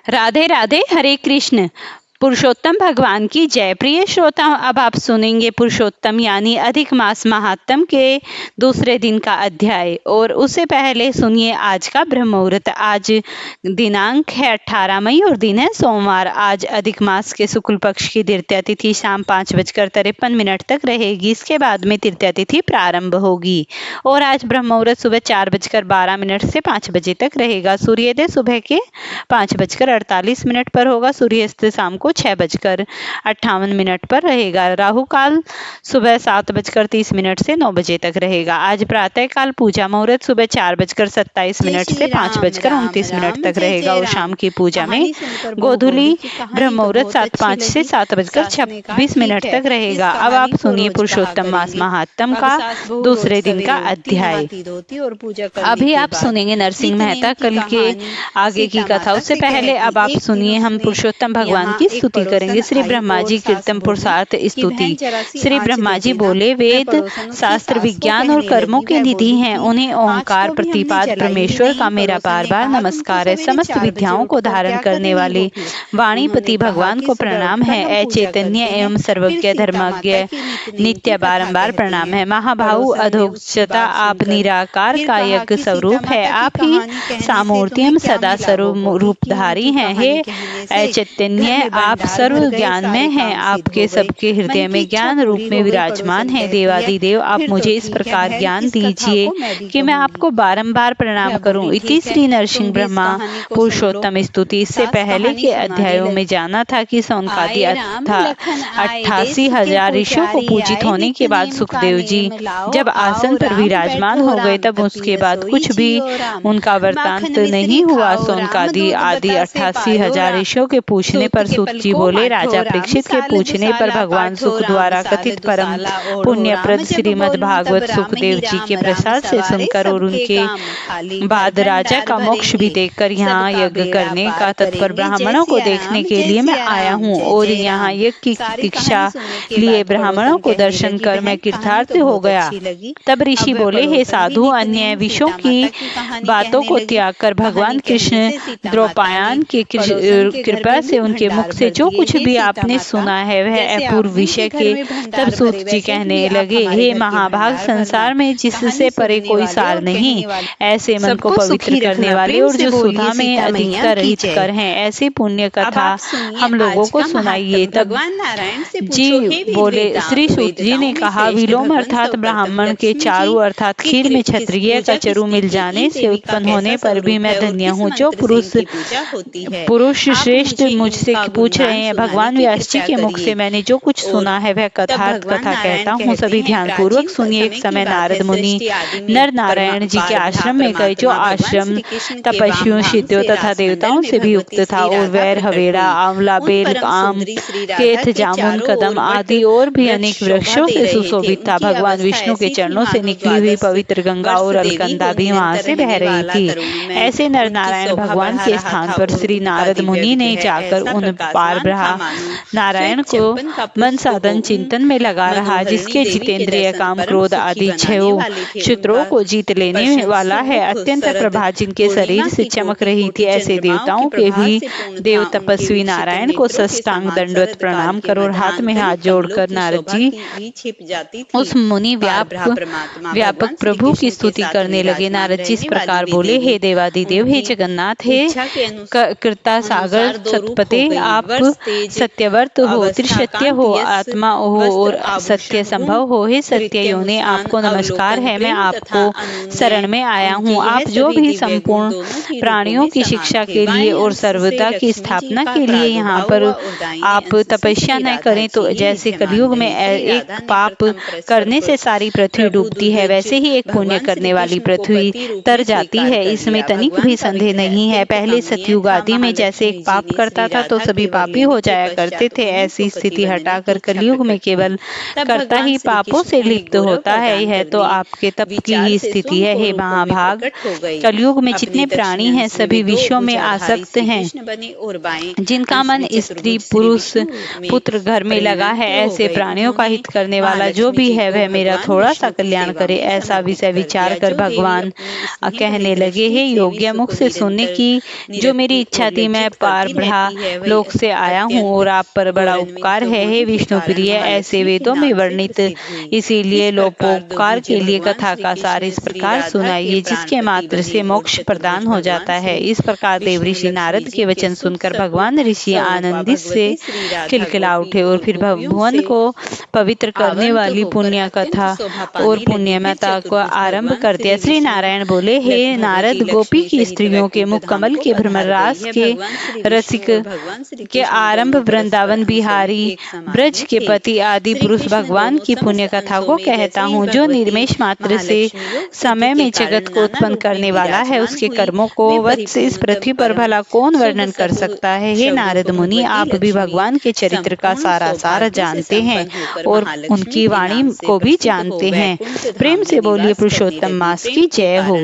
राधे राधे, हरे कृष्ण। पुरुषोत्तम भगवान की जय। प्रिय श्रोता, अब आप सुनेंगे पुरुषोत्तम यानी अधिक मास महात्म के दूसरे दिन का अध्याय। और उससे पहले सुनिए आज का ब्रह्म मुहूर्त। आज दिनांक है 18 मई और दिन है सोमवार। आज अधिक मास के शुक्ल पक्ष की तृतीया तिथि शाम 5:53 तक रहेगी। इसके बाद में तृतीया तिथि प्रारंभ होगी। और आज ब्रह्म मुहूर्त सुबह 4:12 से 5 बजे तक रहेगा। सूर्योदय सुबह के 5:48 पर होगा। सूर्यास्त शाम को 6:58 पर रहेगा। राहु काल सुबह 7:30 से 9 बजे तक रहेगा। आज प्रातः काल पूजा मुहूर्त सुबह 4:27 से 5:29 तक रहेगा। और शाम की पूजा में गोधूली ब्रह्म मुहूर्त 7:05 से 7:26 तक रहेगा। अब आप सुनिए पुरुषोत्तम मास महात्म का दूसरे दिन का अध्याय। अभी आप सुनेंगे नरसिंह मेहता कल के आगे की कथा। उससे पहले अब आप सुनिए हम पुरुषोत्तम भगवान की स्तुति करेंगे। श्री ब्रह्मा जी कीर्तन पुरुषार्थ स्तुति। श्री ब्रह्मा जी बोले, वेद शास्त्र विज्ञान और कर्मों के निधि हैं। उन्हें ओंकार प्रतिपाद परमेश्वर का मेरा बार बार नमस्कार है। समस्त विद्याओं को धारण करने वाले वाणीपति भगवान को प्रणाम है। ऐ चैतन्य एवं सर्वज्ञ धर्मज्ञ नित्य बारंबार प्रणाम है। महाभाऊ अधोक्षता आप निराकार कायक स्वरूप है। आप ही सामूर्तियम सदा सर्व रूपधारी हैं। हे चैतन्य आप सर्व ज्ञान में हैं। आपके सबके हृदय में ज्ञान रूप में विराजमान है। देवादिदेव आप मुझे इस प्रकार ज्ञान दीजिए कि मैं आपको बारंबार प्रणाम करूं। इति श्री नरसिंह ब्रह्मा पुरुषोत्तम स्तुति। इससे पहले के अध्यायों में जाना था कि सौनकादि 88,000 ऋषियों को पूजित होने के बाद सुखदेव जी जब आसन पर विराजमान हो गए तब उसके बाद कुछ भी उनका वृतांत नहीं हुआ। सौनकादि आदि 88,000 ऋषियों के पूछने पर सूत जी बोले, राजा परीक्षित के पूछने पर भगवान सुख द्वारा कथित परम पुण्यप्रद श्रीमद् भागवत सुखदेव जी के प्रसाद से सुनकर और उनके बाद राजा का मोक्ष भी देखकर यहाँ यज्ञ करने का तत्पर ब्राह्मणों को देखने के लिए मैं आया हूँ। और यहाँ यज्ञ की दीक्षा लिए ब्राह्मणों को दर्शन कर मैं कृतार्थ हो गया। तब ऋषि बोले, हे साधु, अन्य विषयों की बातों को त्याग कर भगवान कृष्ण द्रौपायन की कृपा से उनके मुख से जो कुछ भी आपने सुना है वह अपूर्व विषय के। तब सूत जी कहने लगे, हे महाभाग, संसार में जिससे परे कोई सार नहीं। ऐसे मन को पवित्र करने वाले और जो सुधा में अधिकता रहित कर हैं, ऐसी पुण्य कथा हम लोगों को सुनाइए। तब जी बोले, श्री सूत जी ने कहा, विलोम अर्थात ब्राह्मण के चारु अर्थात खीर में क्षत्रिय का चरु मिल जाने से उत्पन्न होने पर भी मैं धन्य हूँ। जो पुरुष श्रेष्ठ मुझसे पूछ रहे हैं, भगवान व्यास जी के मुख से मैंने जो कुछ सुना है वह कथार्थ कथा कहता हूँ। सभी ध्यान पूर्वक सुनिए। एक समय नारद मुनि नर नारायण जी के आश्रम में गए। जो आश्रम तपस्वियों, सिद्धों तथा देवताओं से भी युक्त था और वैर, हवेड़ा, आंवला, बेल, आम, केथ, जामुन, कदम आदि और भी अनेक वृक्षों से सुशोभित था। भगवान विष्णु के चरणों से निकली हुई पवित्र गंगा और अलकंदा भी वहां से बह रही थी। ऐसे नर नारायण भगवान के स्थान पर श्री नारद मुनि ने जाकर उन पार नारायण को मन साधन चिंतन में लगा रहा, जिसके जितेंद्रिय काम क्रोध आदि 6 शत्रुओं को जीत लेने वाला है। अत्यंत प्रभा जिनके शरीर से चमक रही थी, ऐसे देवताओं के भी देव तपस्वी नारायण को साष्टांग दंडवत प्रणाम कर और हाथ में हाथ जोड़कर नारद जी उस मुनि व्यापक प्रभु की स्तुति करने लगे। नारद जी इस प्रकार बोले, हे देवादिदेव, हे जगन्नाथ, हे कृता सागर सतपते, आप सत्यवर्त हो, त्रिसत्य हो, आत्मा हो और सत्य संभव हो। हे सत्य योने, आपको नमस्कार है। मैं आपको शरण में आया हूँ। आप जो भी संपूर्ण प्राणियों की शिक्षा के लिए और सर्वदा की स्थापना के लिए यहाँ पर आप तपस्या न करें तो जैसे कलयुग में एक पाप करने से सारी पृथ्वी डूबती है, वैसे ही एक पुण्य करने वाली पृथ्वी तर जाती है। इसमें तनिक भी संदेह नहीं है। पहले सतयुग आदि में जैसे एक पाप करता था तो सभी पापी हो जाया करते थे। ऐसी स्थिति हटाकर कलयुग में केवल कर्ता ही पापों से लिप्त होता है। यह तो आपके तप की ही स्थिति है। हे महाभाग, कलयुग में जितने प्राणी हैं सभी विषयों में आसक्त हैं। जिनका मन स्त्री पुरुष पुत्र घर में लगा है, ऐसे प्राणियों का हित करने वाला जो भी है वह मेरा थोड़ा सा कल्याण करे, ऐसा विषय विचार कर भगवान कहने लगे, हे योग्य, मुख से सुनने की जो मेरी इच्छा थी, मैं पारब्रह्म लोक से आया हूँ और आप पर बड़ा उपकार है। हे विष्णु प्रिय, ऐसे वेदों में वर्णित इसीलिए लोकोपकार के लिए कथा का सार इस प्रकार सुनाइए, जिसके मात्र से मोक्ष प्रदान हो जाता है। इस प्रकार देव ऋषि नारद के वचन सुनकर भगवान ऋषि आनंदित से खिलखिला उठे और फिर भुवन को पवित्र करने वाली पुण्य कथा और पुण्यमता को आरंभ कर दिया। श्री नारायण बोले, हे नारद, गोपी की स्त्रियों के मुख कमल के भ्रमर रास के रसिक के आरंभ वृंदावन बिहारी ब्रज के पति आदि पुरुष भगवान की पुण्य कथा को कहता हूँ। जो निर्मेश मात्र से समय में जगत को उत्पन्न करने वाला है, उसके कर्मों को वत्स इस पृथ्वी पर भला कौन वर्णन कर सकता है। हे नारद मुनि, आप भी भगवान के चरित्र का सारा सार जानते हैं और उनकी वाणी को भी जानते हैं। प्रेम से बोलिए पुरुषोत्तम मास की जय हो।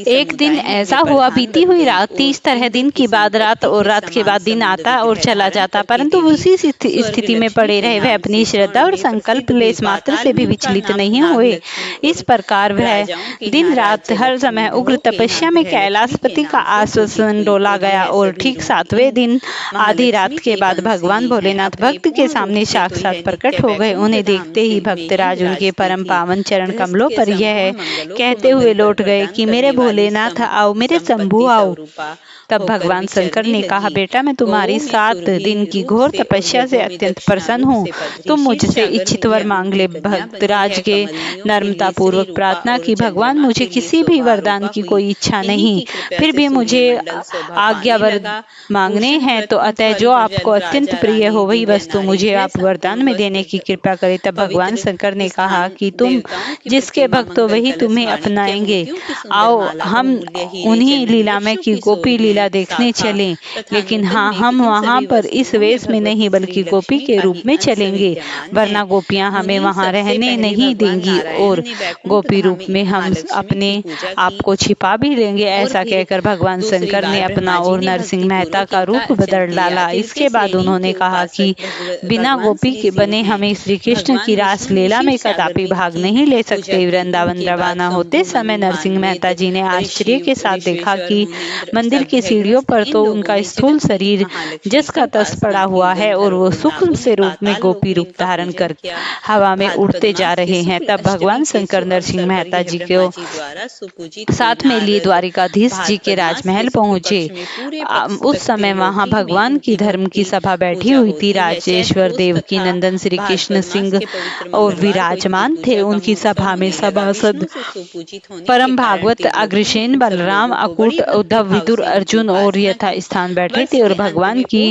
एक दिन ऐसा हुआ, बीती हुई रात थी। इस तरह दिन की बाद रात और रात के बाद दिन आता और चला जाता, परंतु उसी स्थिति में पड़े रहे। वह अपनी श्रद्धा और संकल्प लेस मात्र से भी विचलित नहीं हुए। इस प्रकार वह दिन रात हर समय उग्र तपस्या में कैलाशपति का आश्वासन डोला गया और ठीक 7वें दिन आधी रात के बाद भगवान भोलेनाथ भक्त के सामने साक्षात प्रकट हो गए। उन्हें देखते ही भक्तराज उनके परम पावन चरण कमलों पर यह कहते हुए लौट गए कि मेरे भोलेनाथ आओ, मेरे शंभु आओ। तब भगवान शंकर ने कहा, बेटा, मैं तुम्हारी 7 दिन की घोर तपस्या से अत्यंत प्रसन्न हूँ। तुम मुझसे इच्छित वर मांग ले। भक्तराज के नम्रता पूर्वक प्रार्थना की, भगवान, मुझे किसी भी वरदान की कोई इच्छा नहीं, फिर भी मुझे आज्ञा वर मांगने हैं, तो अतः जो आपको अत्यंत प्रिय हो वही वस्तु मुझे आप वरदान में देने की कृपा करें। तब भगवान शंकर ने कहा कि तुम जिसके भक्त हो वही तुम्हें अपनाएंगे। आओ हम उन्हीं लीलामय की गोपी लीला देखने चलें, लेकिन हाँ, हम वहाँ पर इस वेश में नहीं बल्कि गोपी के रूप में चलेंगे, वरना गोपियाँ हमें वहाँ रहने नहीं देंगी और गोपी रूप में हम अपने आप को छिपा भी लेंगे। ऐसा कहकर भगवान शंकर ने अपना और नरसिंह मेहता का रूप बदल डाला। इसके बाद उन्होंने कहा कि बिना गोपी के बने हमें श्री कृष्ण की रास लीला में कदापि भाग नहीं ले सकते। वृंदावन रवाना होते समय नरसिंह मेहता जी ने आश्चर्य के साथ देखा कि मंदिर की सीढ़ियों पर तो उनका स्थूल शरीर जस का तस पड़ा हुआ है और वो सूक्ष्म से रूप में गोपी रूप धारण कर हवा में उड़ते जा रहे हैं। तब भगवान शंकर नरसिंह मेहता जी को साथ में लिए द्वारिकाधीश जी के राजमहल पहुंचे। उस समय वहां भगवान की धर्म की सभा बैठी हुई थी। राजेश्वर देव की नंदन श्री कृष्ण सिंह और विराजमान थे। उनकी सभा में सभासद परम भागवत अग्रसेन बलराम अकूट उद्धव विदुर अर्जुन और यथा स्थान बैठे थे और भगवान की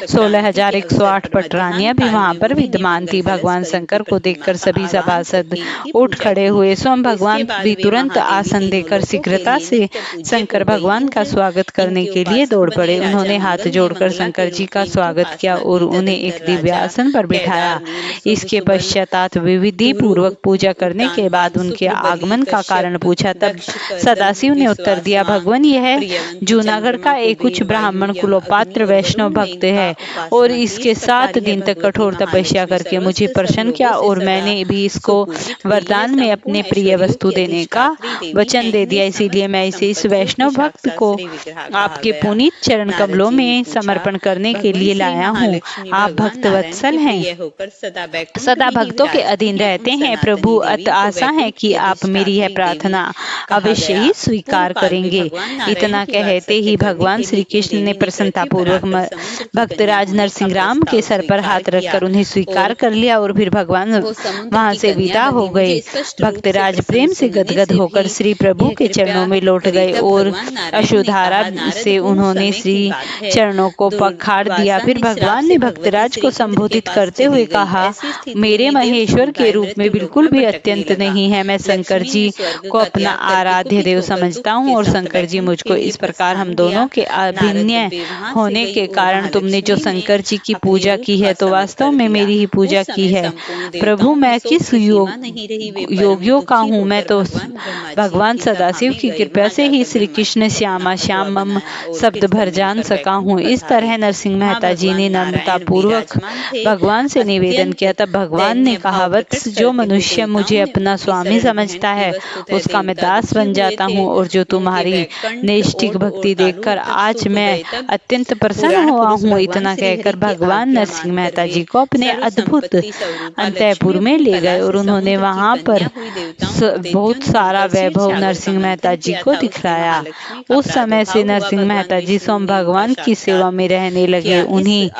16,108 पटरानियां भी वहां पर विद्यमान थी। भगवान शंकर को देखकर सभी सभासद उठ खड़े हुए। स्वयं भगवान भी तुरंत आसन देकर शीघ्रता से शंकर भगवान का स्वागत करने के लिए दौड़ पड़े। उन्होंने हाथ जोड़कर शंकर जी का स्वागत किया और उन्हें एक दिव्य आसन पर बिठाया। इसके पश्चात विधि पूर्वक पूजा करने के बाद उनके आगमन का कारण पूछा। तब सदाशिव ने उत्तर दिया, भगवान, यह जूनागढ़ का एक उच्च ब्राह्मण कुलोपात्र वैष्णव भक्त है और इसके 7 दिन तक कठोर तपस्या करके मुझे प्रसन्न किया और मैंने भी इसको वरदान में अपने प्रिय वस्तु देने का वचन दे दिया। इसीलिए मैं इस वैष्णव भक्त को आपके पुनीत चरण कमलों में समर्पण करने के लिए लाया हूँ। आप भक्त वत्सल हैं, सदा भक्तों के अधीन रहते हैं। प्रभु, अत आशा है कि आप मेरी यह प्रार्थना अवश्य ही स्वीकार करेंगे। इतना कहते ही भगवान श्री कृष्ण ने प्रसन्नता पूर्वक भक्तराज नरसिंह राम के सर पर हाथ रखकर उन्हें स्वीकार कर लिया और फिर भगवान वहां से विदा हो गए। भक्तराज प्रेम से गदगद होकर श्री प्रभु के चरणों में लौट गए और अश्रुधारा से उन्होंने श्री चरणों को पखार दिया। फिर भगवान ने भक्तराज को संबोधित करते हुए कहा, मेरे महेश्वर के रूप में बिल्कुल भी अत्यंत नहीं है। मैं शंकर जी को अपना आराध्य देव समझता हूँ और शंकर जी मुझको इस प्रकार हम दोनों शक्तियों के अभिन्न होने के कारण तुमने जो शंकर जी की पूजा की है तो वास्तव में मेरी ही पूजा की है। प्रभु मैं किस योगियों का हूँ, मैं तो भगवान सदाशिव की कृपा से ही श्री कृष्ण श्यामा श्यामम शब्द भर जान सका हूँ। इस तरह नरसिंह मेहता जी ने नम्रता पूर्वक भगवान से निवेदन किया। तब भगवान ने कहा, वत्स, जो मनुष्य मुझे अपना स्वामी समझता है उसका मैं दास बन जाता हूँ, और जो तुम्हारी नैष्ठिक भक्ति देखकर आज मैं अत्यंत प्रसन्न हुआ हूँ। इतना कहकर भगवान नरसिंह मेहता जी को अपने अद्भुत अंतःपुर में ले गए और उन्होंने वहां पर बहुत सारा वैभव नरसिंह मेहता जी को दिखलाया। उस समय से नरसिंह मेहता जी स्वयं भगवान की सेवा में रहने लगे। उन्हें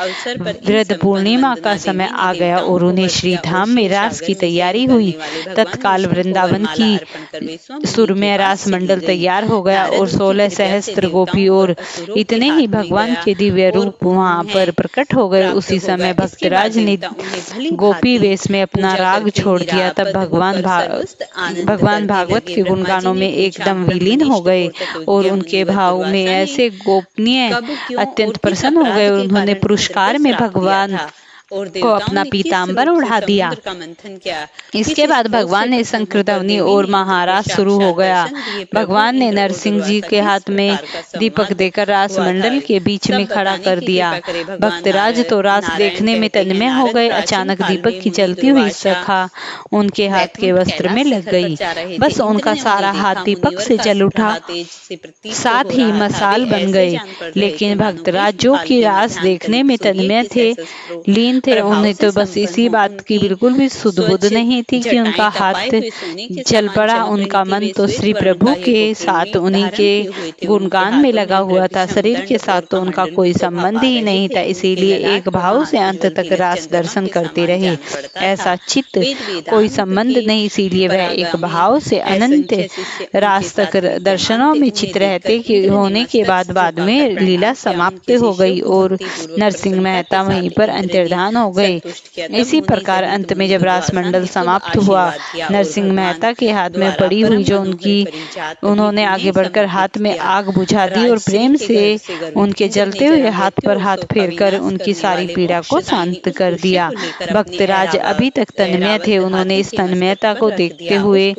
वृद्ध पूर्णिमा का समय आ गया और उन्हें श्रीधाम में रास की तैयारी हुई। तत्काल वृंदावन की सुर में रास मंडल तैयार हो गया और 16 सहस्त्र गोपी और इतने ही भगवान के दिव्य रूप वहां पर प्रकट हो गए। उसी समय भक्तराज ने गोपी वेश में अपना राग छोड़ दिया। तब भगवान भागवत के गुणगानों में एकदम विलीन हो गए और उनके भाव में ऐसे गोपनीय अत्यंत प्रसन्न हो गए और उन्होंने पुरस्कार में भगवान को अपना पीताम्बर उड़ा दिया। इसके बाद भगवान ने संकीर्तनी और महारास शुरू हो गया। भगवान ने नरसिंह जी के हाथ में दीपक देकर रास मंडल के बीच में खड़ा कर दिया। भक्तराज तो रास देखने में तन्मय हो गए। अचानक दीपक की जलती हुई शाखा उनके हाथ के वस्त्र में लग गई। बस उनका सारा हाथ दीपक से जल उठा, साथ ही मसाल बन गए। लेकिन भक्तराज जो कि रास देखने में तन्मय थे, लीन थे, उन्हें तो बस इसी बात की बिल्कुल भी सुध बुध नहीं थी कि उनका हाथ जल पड़ा। उनका मन तो श्री प्रभु के साथ उन्हीं के गुणगान में लगा हुआ था। शरीर के साथ तो उनका कोई संबंध ही नहीं था। इसीलिए एक भाव से अंत तक रास दर्शन करते रहे। ऐसा चित्त कोई संबंध नहीं, इसीलिए वह एक भाव से अनंत रास तक दर्शनों में चित्त रहते होने के बाद में लीला समाप्त हो गई और नरसिंह मेहता वहीं पर अंतर्धान हो गए। इसी प्रकार अंत में जब रास मंडल समाप्त हुआ, नरसिंह मेहता के हाथ में पड़ी हुई जो उन्होंने आगे बढ़कर हाथ में आग बुझा दी और प्रेम से उनके जलते हुए हाथ पर हाथ फेरकर उनकी सारी पीड़ा को शांत कर दिया। भक्तराज अभी तक तन्मय थे। उन्होंने इस तन्मयता को देखते हुए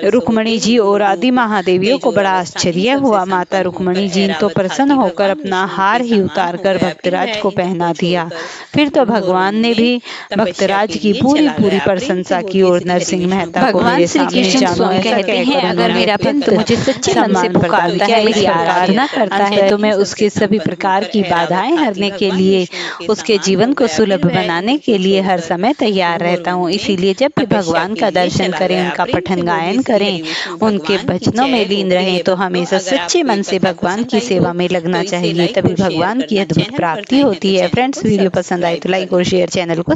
रुक्मणी जी और आदि महादेवियों को बड़ा आश्चर्य हुआ। माता रुक्मणी जी तो प्रसन्न होकर अपना हार ही उतार कर भक्तराज को पहना दिया। फिर तो भगवान ने भी भक्तराज की पूरी प्रशंसा की और नरसिंह मेहता को मेरे सामने जानो कहते हैं, अगर मेरा भक्त मुझे सच्चे मन से पुकारता है, मेरी आराधना करता है, तो मैं उसके सभी प्रकार की बाधाएं हरने के लिए, उसके जीवन को सुलभ बनाने के लिए हर समय तैयार रहता हूँ। इसीलिए जब भी भगवान का दर्शन करें, उनका पठन गायन करें, उनके भजनों में लीन रहें, तो हमेशा सच्चे मन से भगवान की सेवा में लगना चाहिए। तभी भगवान की अद्भुत प्राप्ति होती है। फ्रेंड्स, वीडियो पसंद आए तो लाइक और शेयर, चैनल को